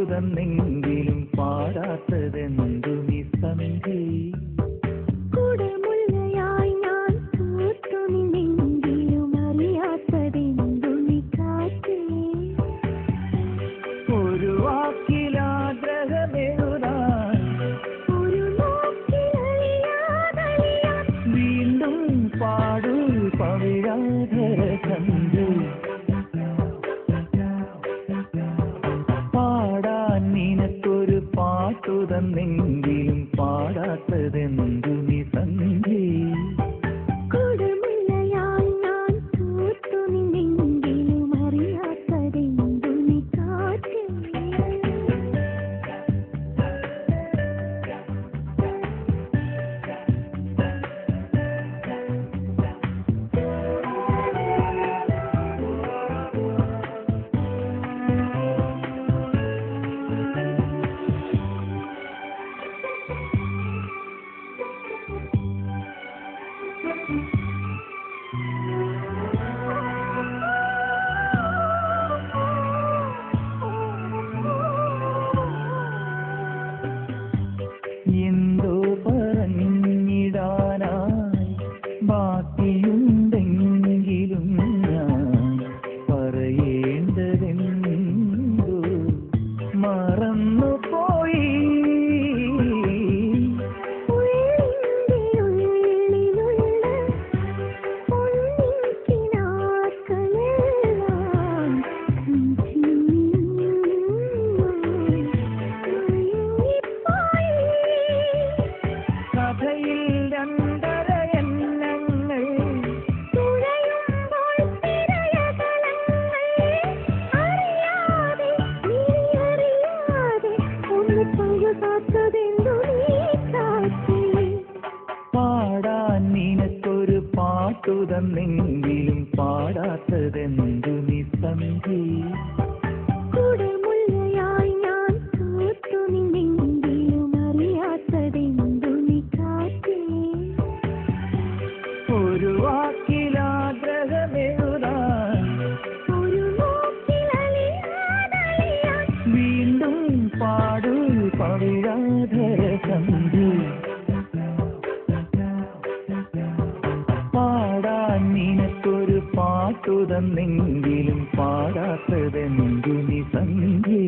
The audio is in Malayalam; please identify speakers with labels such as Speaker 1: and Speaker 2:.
Speaker 1: തന്നെങ്കിലും പാടാത്തതെന്തു നീ സന്ധി
Speaker 2: കുടമുല്ലയായി ഞാൻ പൂത്തു നിന്നെങ്കിലും അറിയാത്തതെന്തു നീ കാറ്റേ
Speaker 1: ഒരു വാക്കിലാഗ്രഹമെഴുതാൻ
Speaker 2: ഒരു നോക്കിലറിയാതറിയാൻ
Speaker 1: വീണ്ടും പാടൂ പവിഴാധര സന്ധി നിനക്കൊരു പാട്ടു തന്നെങ്കിലും പാടാത്തതെന്തു നീ സന്ധി
Speaker 2: കുടമുല്ലയായി ഞാൻ പൂത്തു നിന്നെങ്കിലും അറിയാത്തതെന്തു നീ കാറ്റേ
Speaker 1: എന്തോ പറഞ്ഞിടാനായി ബാക്കിയുണ്ടെങ്കിലും ഞാൻ പറയേണ്ടതെന്തോ മറന്നുപോയി കഥയിൽ രണ്ടര എണ്ണങ്ങൾ
Speaker 2: തുഴയുമ്പോൾ തിരയകലങ്ങൾ അറിയാതെ നീ അറിയാതെ ഒന്ന് പഴുകാത്തതെന്തു നീ കാറ്റേ
Speaker 1: പാടാൻ നിനക്കൊരു പാട്ടു തന്നെങ്കിലും പാടാത്തതെന്തു നീ സന്ധി
Speaker 2: കുടമുല്ലയായി ഞാൻ പൂത്തു നിന്നെങ്കിലും അറിയാത്തതെന്തു നീ കാറ്റേ
Speaker 1: ഒരു വാക്കിലാഗ്രഹമെഴുതാൻ
Speaker 2: ഒരു നോക്കിലറിയാതറിയാൻ
Speaker 1: വീണ്ടും പാടൂ പവിഴാധര സന്ധി പാടാൻ നിനക്കൊരു പാട്ടു തന്നെങ്കിലും പാടാത്തതെന്തു നീ സന്ധി